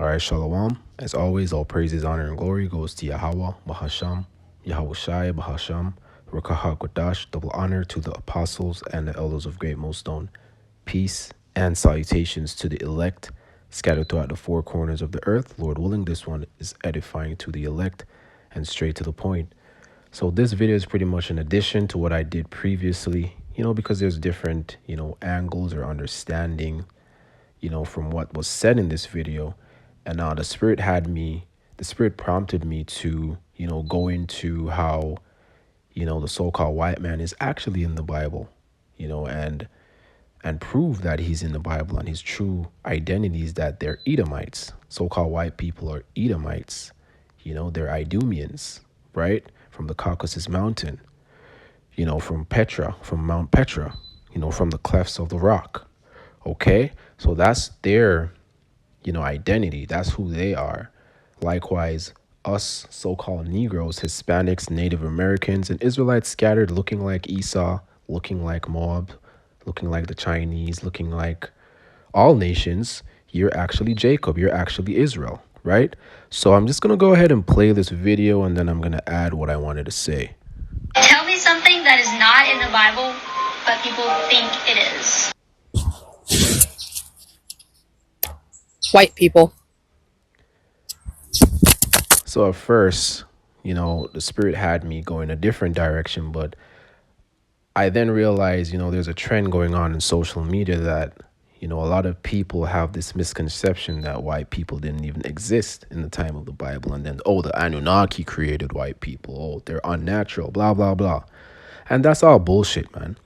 All right, Shalom. As always, all praises, honor, and glory goes to Yahawah, bahasham, Yahawashi, bahasham, Rakaha Kodash, double honor to the apostles and the elders of Great Millstone. Peace and salutations to the elect scattered throughout the four corners of the earth. Lord willing, this one is edifying to the elect and straight to the point. So this video is pretty much an addition to what I did previously, because there's different, angles or understanding, from what was said in this video. And the Spirit prompted me to, go into how, the so-called white man is actually in the Bible, and prove that he's in the Bible and his true identity is that they're Edomites. So-called white people are Edomites. They're Idumeans, right? From the Caucasus Mountain, from Mount Petra, from the clefts of the rock. Okay? So that's their, identity. That's who they are. Likewise, us so-called Negroes, Hispanics, Native Americans, and Israelites scattered looking like Esau, looking like Moab, looking like the Chinese, looking like all nations. You're actually Jacob. You're actually Israel, right? So I'm just going to go ahead and play this video, and then I'm going to add what I wanted to say. Tell me something that is not in the Bible, but people think it is. White people. So at first, the Spirit had me go in a different direction, but I then realized, there's a trend going on in social media that, a lot of people have this misconception that white people didn't even exist in the time of the Bible. And then, the Anunnaki created white people. They're unnatural, blah, blah, blah. And that's all bullshit, man.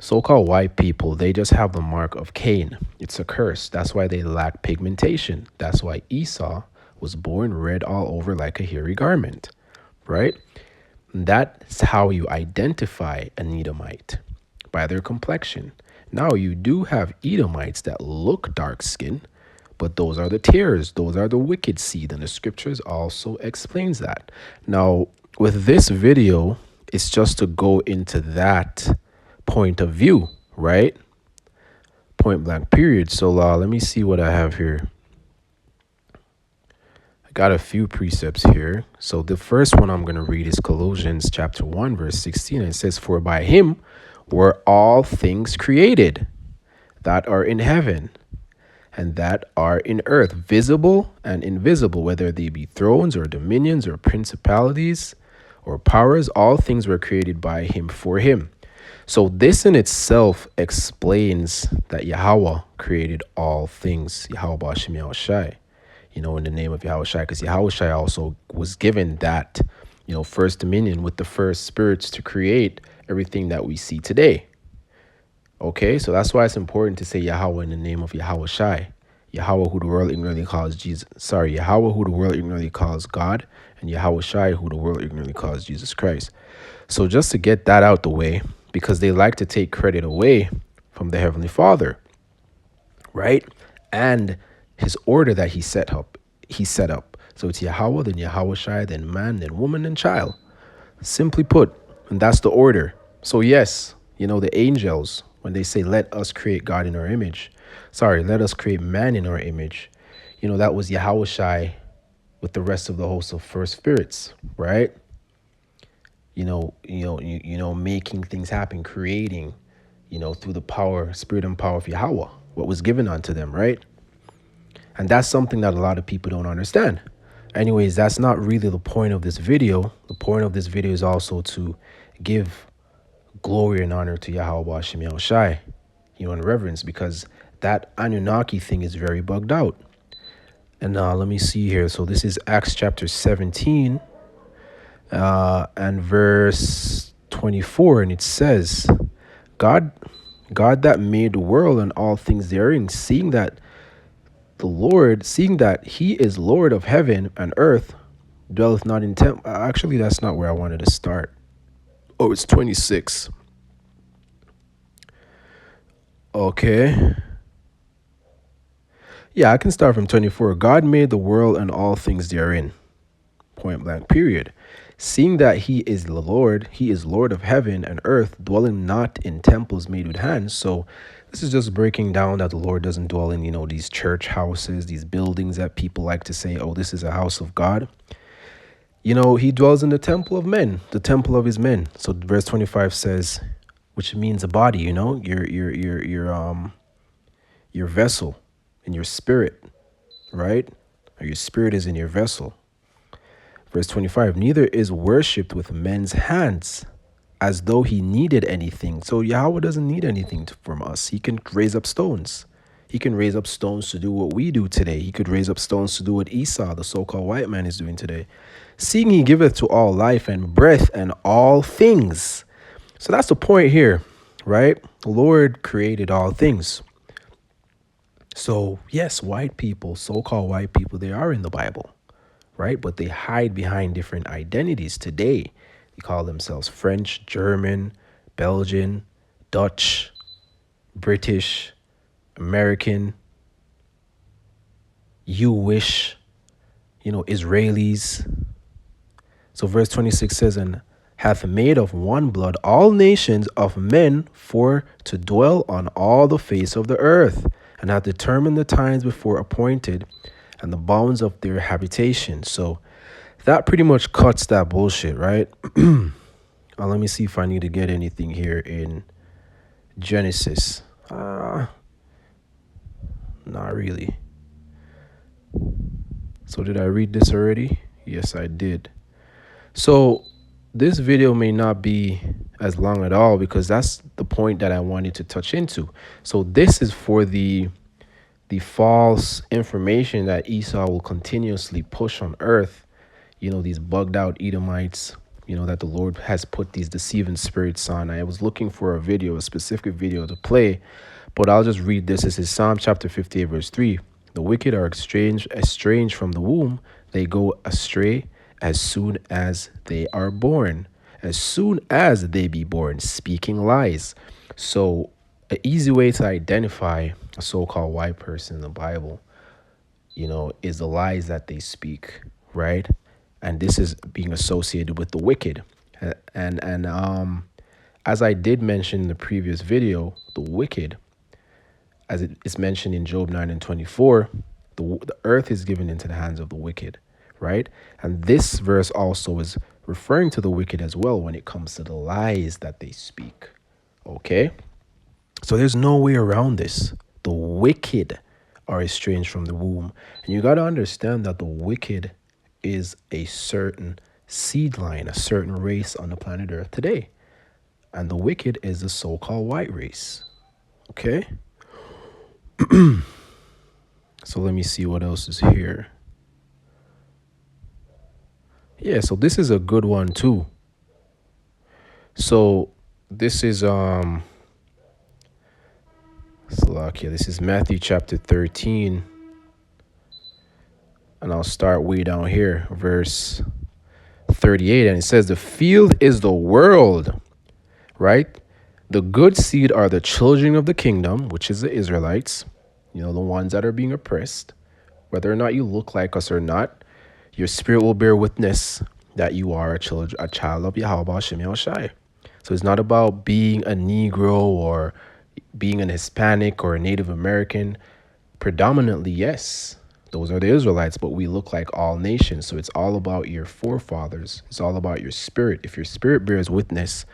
So-called white people, they just have the mark of Cain. It's a curse. That's why they lack pigmentation. That's why Esau was born red all over like a hairy garment, right? That's how you identify an Edomite, by their complexion. Now, you do have Edomites that look dark-skinned, but those are the tares. Those are the wicked seed, and the scriptures also explains that. Now, with this video, it's just to go into that point of view, right? Point blank, period. So let me see what I have here. I got a few precepts here. So the first one I'm going to read is Colossians chapter 1, verse 16. And it says, "For by him were all things created that are in heaven and that are in earth, visible and invisible, whether they be thrones or dominions or principalities or powers. All things were created by him for him." So this in itself explains that Yahawah created all things. Yahawah, bahasham, Yahawashi, in the name of Yahawashi, because Yahawashi also was given that, first dominion with the first spirits to create everything that we see today. Okay, so that's why it's important to say Yahawah in the name of Yahawashi. Yahawah, who the world ignorantly calls Yahawah, who the world ignorantly calls God, and Yahawashi, who the world ignorantly calls Jesus Christ. So just to get that out the way, because they like to take credit away from the Heavenly Father, right? And his order that he set up. So it's Yahawah, then Yahawashi, then man, then woman, then child. Simply put, and that's the order. So yes, the angels, when they say, let us create God in our image, let us create man in our image, that was Yahawashi with the rest of the host of first spirits, right? Making things happen, creating, through the power, spirit and power of Yahawah, what was given unto them, right? And that's something that a lot of people don't understand. Anyways, that's not really the point of this video. The point of this video is also to give glory and honor to Yahawah, bahasham, Yahawashi, in reverence, because that Anunnaki thing is very bugged out. And let me see here. So this is Acts chapter 17 and verse 24. And it says, God that made the world and all things therein, seeing that he is Lord of heaven and earth, dwelleth not in temple. Actually, that's not where I wanted to start. Oh, it's 26. Okay. Yeah, I can start from 24. God made the world and all things therein. Point blank, period. Seeing that he is the Lord, he is Lord of heaven and earth, dwelling not in temples made with hands. So This is just breaking down that the Lord doesn't dwell in, these church houses, these buildings that people like to say, oh, this is a house of God. He dwells in the temple of men, the temple of his men. So verse 25 says, which means a body, your vessel and your spirit, right? Or your spirit is in your vessel. Verse 25, neither is worshipped with men's hands as though he needed anything. So Yahawah doesn't need anything from us. He can raise up stones. He can raise up stones to do what we do today. He could raise up stones to do what Esau, the so-called white man, is doing today. Seeing he giveth to all life and breath and all things. So that's the point here, right? The Lord created all things. So yes, white people, so-called white people, they are in the Bible, right? But they hide behind different identities today. They call themselves French, German, Belgian, Dutch, British, American, Jewish, Israelis. So verse 26 says, and hath made of one blood all nations of men for to dwell on all the face of the earth, and hath determined the times before appointed and the bounds of their habitation. So that pretty much cuts that bullshit, right? Let me see if I need to get anything here in Genesis. Not really. So did I read this already? Yes, I did. So this video may not be as long at all because that's the point that I wanted to touch into. So this is for the false information that Esau will continuously push on earth. These bugged out Edomites, that the Lord has put these deceiving spirits on. I was looking for a specific video to play, but I'll just read this. This is Psalm chapter 58, verse 3. The wicked are estranged from the womb. They go astray as soon as they are born. As soon as they be born, speaking lies. So an easy way to identify a so-called white person in the Bible, is the lies that they speak, right? And this is being associated with the wicked. And as I did mention in the previous video, the wicked, as it is mentioned in Job 9 and 24, the earth is given into the hands of the wicked, right? And this verse also is referring to the wicked as well when it comes to the lies that they speak, okay? So there's no way around this. The wicked are estranged from the womb. And you got to understand that the wicked is a certain seed line, a certain race on the planet Earth today. And the wicked is the so-called white race. Okay? So let me see what else is here. Yeah, so this is a good one too. So this is Slovakia. This is Matthew chapter 13. And I'll start way down here, verse 38. And it says, the field is the world, right? The good seed are the children of the kingdom, which is the Israelites, the ones that are being oppressed. Whether or not you look like us or not, your spirit will bear witness that you are a child of Yahawah, bahasham, Yahawashi. So it's not about being a Negro or being an Hispanic or a Native American. Predominantly, yes, those are the Israelites, but we look like all nations. So it's all about your forefathers. It's all about your spirit. If your spirit bears witness,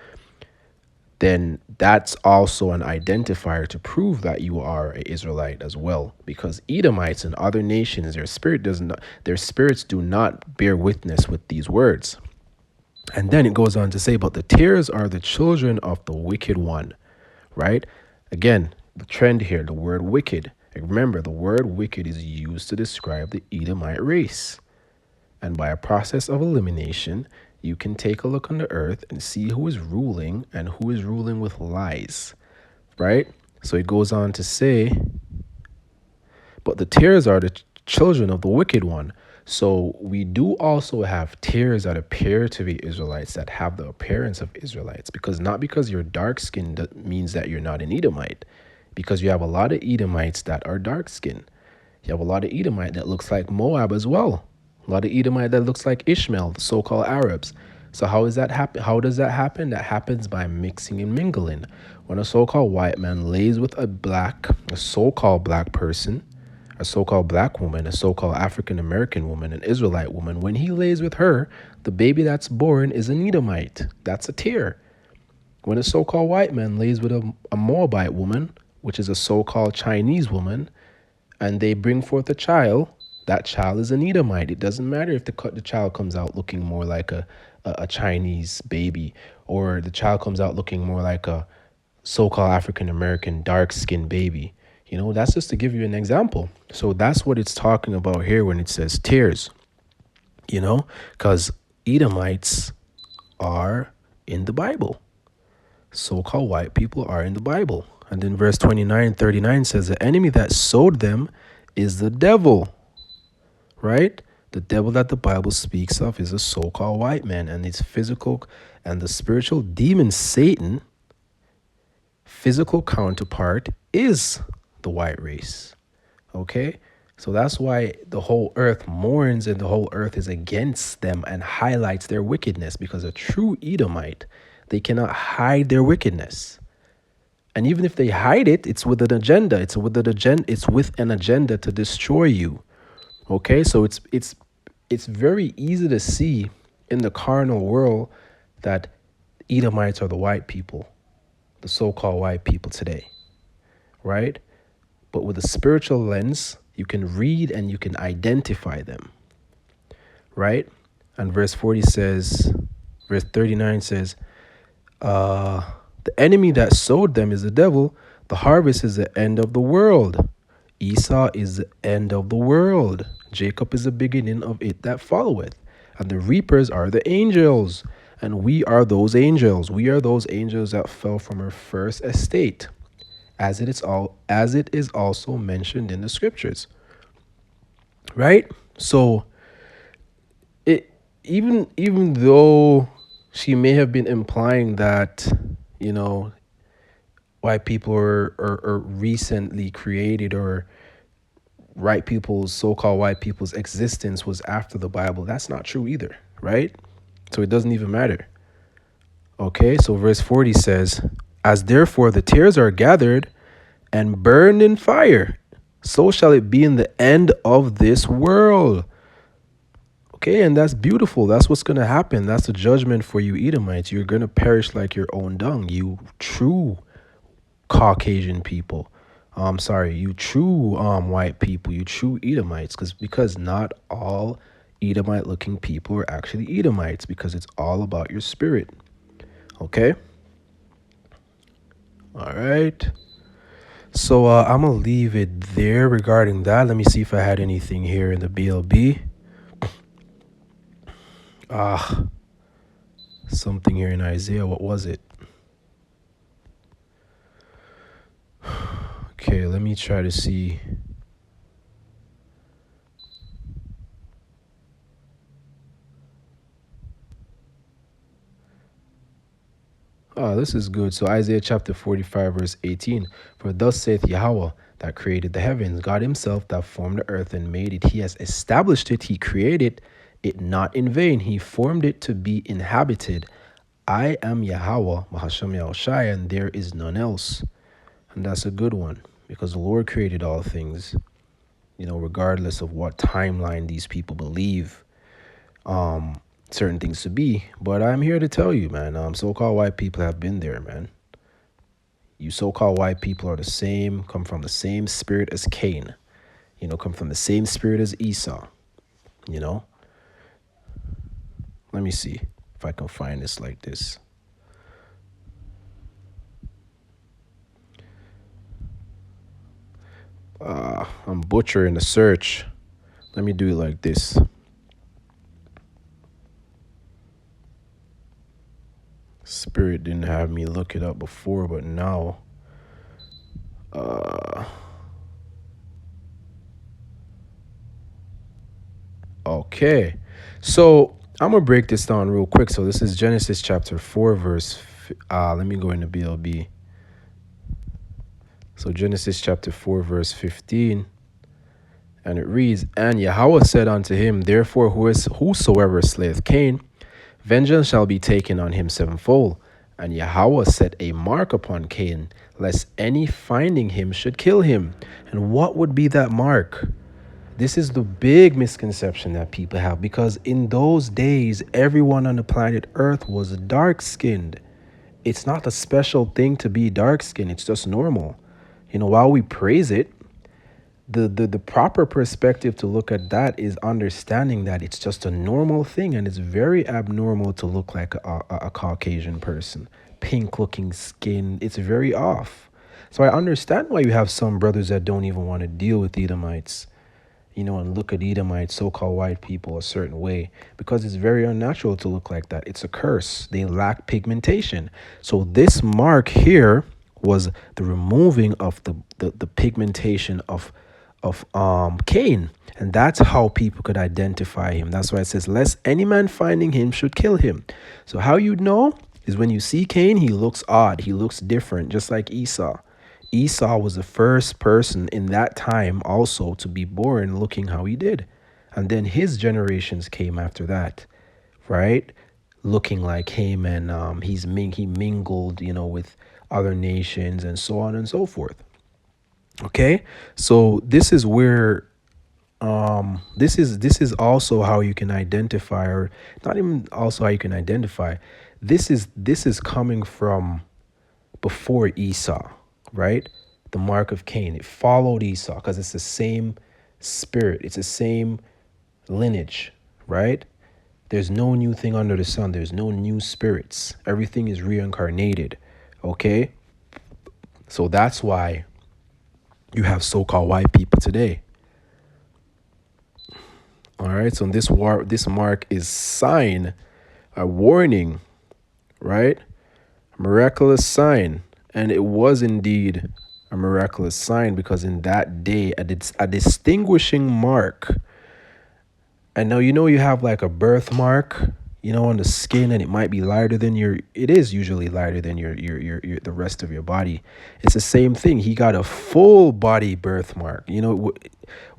then that's also an identifier to prove that you are an Israelite as well. Because Edomites and other nations, their spirits do not bear witness with these words. And then it goes on to say, but the tares are the children of the wicked one, right? Again, the trend here, the word wicked. Remember, the word wicked is used to describe the Edomite race. And by a process of elimination, you can take a look on the earth and see who is ruling and who is ruling with lies, right? So it goes on to say, but the tares are the children of the wicked one. So we do also have tares that appear to be Israelites, that have the appearance of Israelites, because not because you're dark skinned means that you're not an Edomite, because you have a lot of Edomites that are dark skinned. You have a lot of Edomite that looks like Moab as well. A lot of Edomite that looks like Ishmael, the so-called Arabs. So how is that happen? How does that happen? That happens by mixing and mingling. When a so-called white man lays with a so-called black person, a so-called black woman, a so-called African American woman, an Israelite woman, when he lays with her, the baby that's born is an Edomite. That's a tear. When a so-called white man lays with a Moabite woman, which is a so-called Chinese woman, and they bring forth a child, that child is an Edomite. It doesn't matter if the child comes out looking more like a Chinese baby, or the child comes out looking more like a so-called African American dark-skinned baby. You know, that's just to give you an example. So that's what it's talking about here when it says tears, you know, because Edomites are in the Bible. So-called white people are in the Bible. And then verse 29, 39 says the enemy that sowed them is the devil, right? The devil that the Bible speaks of is a so-called white man, and its physical and the spiritual demon Satan, physical counterpart is the white race. Okay? So that's why the whole earth mourns and the whole earth is against them and highlights their wickedness, because a true Edomite, they cannot hide their wickedness. And even if they hide it, it's with an agenda. It's with an agenda to destroy you. Okay? So it's very easy to see in the carnal world that Edomites are the white people, the so-called white people today, right? But with a spiritual lens, you can read and you can identify them, right? And verse 39 says, the enemy that sowed them is the devil. The harvest is the end of the world. Esau is the end of the world. Jacob is the beginning of it that followeth. And the reapers are the angels. And we are those angels. We are those angels that fell from our first estate, as it is also mentioned in the scriptures. Right? So even though she may have been implying that, you know, white people are recently created, or so-called white people's existence was after the Bible, that's not true either, right? So it doesn't even matter. Okay, so verse 40 says, as therefore the tares are gathered and burned in fire, so shall it be in the end of this world. Okay, and that's beautiful. That's what's going to happen. That's the judgment for you Edomites. You're going to perish like your own dung, you true Caucasian people. You true white people, you true Edomites, because not all Edomite looking people are actually Edomites, because it's all about your spirit. Okay? All right. So I'm going to leave it there regarding that. Let me see if I had anything here in the BLB. Something here in Isaiah. What was it? Okay, let me try to see. Oh, this is good. So Isaiah chapter 45, verse 18. For thus saith Yahawah, that created the heavens, God himself that formed the earth and made it. He has established it. He created it not in vain. He formed it to be inhabited. I am Yahawah, bahasham Yahawashi, and there is none else. And that's a good one, because the Lord created all things, you know, regardless of what timeline these people believe certain things to be. But I'm here to tell you, man, so-called white people have been there, man. You so-called white people are the same, come from the same spirit as Cain, you know, come from the same spirit as Esau, you know. Let me see if I can find this like this. I'm butchering the search. Let me do it like this. Spirit didn't have me look it up before, but now okay. So I'm gonna break this down real quick. So this is Genesis chapter 4, verse let me go into BLB. So Genesis chapter 4, verse 15. And it reads, and Yahawah said unto him, therefore whosoever slayeth Cain, Vengeance shall be taken on him sevenfold. And Yahawah set a mark upon Cain, lest any finding him should kill him. And what would be that mark? This is the big misconception that people have, because in those days, everyone on the planet Earth was dark skinned. It's not a special thing to be dark skinned, it's just normal. While we praise it, the proper perspective to look at that is understanding that it's just a normal thing, and it's very abnormal to look like a Caucasian person. Pink looking skin, it's very off. So I understand why you have some brothers that don't even want to deal with Edomites, and look at Edomites, so-called white people, a certain way, because it's very unnatural to look like that. It's a curse. They lack pigmentation. So this mark here was the removing of the pigmentation of Cain, and that's how people could identify him. That's why it says, lest any man finding him should kill him. So how you know is when you see Cain, he looks odd, he looks different, just like Esau. Esau was the first person in that time also to be born looking how he did. And then his generations came after that, right? Looking like him, and he mingled, with other nations and so on and so forth. Okay? So this is where this is also how you can identify, or not even also how you can identify. This is coming from before Esau, right? The mark of Cain. It followed Esau because it's the same spirit. It's the same lineage, right? There's no new thing under the sun. There's no new spirits. Everything is reincarnated, okay? So that's why you have so-called white people today. All right, so this mark is sign, a warning, right? Miraculous sign. And it was indeed a miraculous sign, because in that day, a distinguishing mark. And now you have like a birthmark, on the skin, and it might be lighter than it is usually lighter than your the rest of your body. It's the same thing. He got a full body birthmark,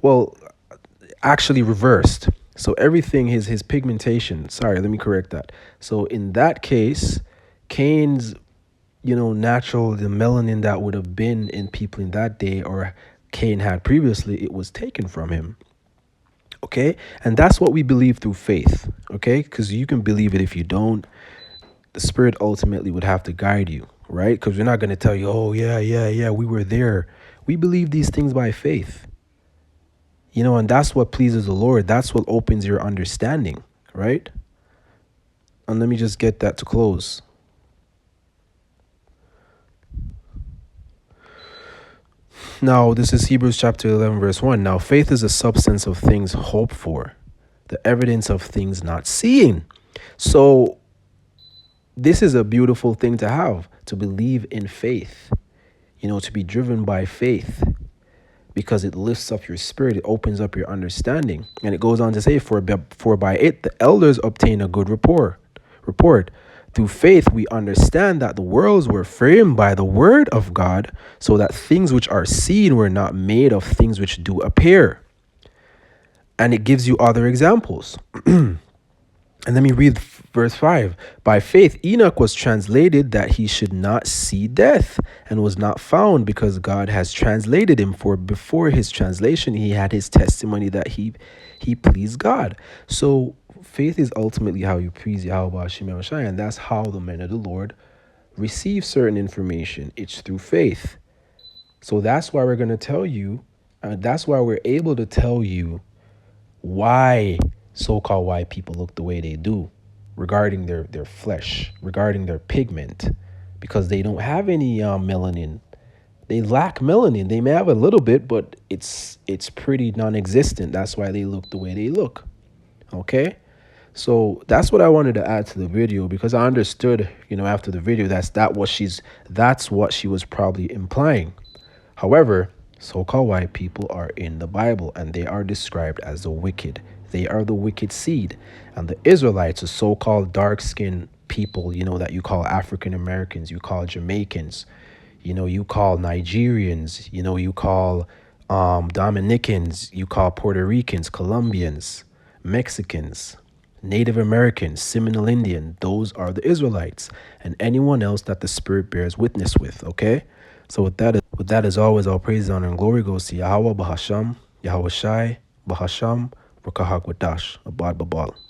well, actually reversed. So everything, his pigmentation, sorry, let me correct that. So in that case, Cain's, natural, the melanin that would have been in people in that day, or Cain had previously, it was taken from him. Okay? And that's what we believe through faith. Okay? Because you can believe it if you don't. The Spirit ultimately would have to guide you, right? Because we're not going to tell you, oh, yeah, we were there. We believe these things by faith. And that's what pleases the Lord. That's what opens your understanding, right? And let me just get that to close. Now, this is Hebrews chapter 11, verse 1. Now, faith is the substance of things hoped for, the evidence of things not seen. So, this is a beautiful thing to have, to believe in faith, to be driven by faith, because it lifts up your spirit, it opens up your understanding. And it goes on to say, for by it the elders obtain a good report. Through faith, we understand that the worlds were framed by the word of God, so that things which are seen were not made of things which do appear. And it gives you other examples. And let me read verse 5. By faith, Enoch was translated that he should not see death, and was not found, because God has translated him. For before his translation, he had his testimony that he pleased God. So faith is ultimately how you please Yahawashi, and that's how the men of the Lord receive certain information. It's through faith. So that's why we're going to tell you, that's why we're able to tell you why so-called white people look the way they do regarding their flesh, regarding their pigment, because they don't have any melanin. They lack melanin. They may have a little bit, but it's pretty non-existent. That's why they look the way they look. Okay? So that's what I wanted to add to the video, because I understood, after the video, that's what she was probably implying. However, so-called white people are in the Bible, and they are described as the wicked. They are the wicked seed. And the Israelites, the so-called dark-skinned people, that you call African Americans, you call Jamaicans, you call Nigerians, you call Dominicans, you call Puerto Ricans, Colombians, Mexicans, Native American, Seminole Indian, those are the Israelites, and anyone else that the Spirit bears witness with, okay? So with that as always, all praise, honor, and glory goes to Yahawah, bahasham, Yahawashi, bahasham, Rakahak Wadash, Abad Babal.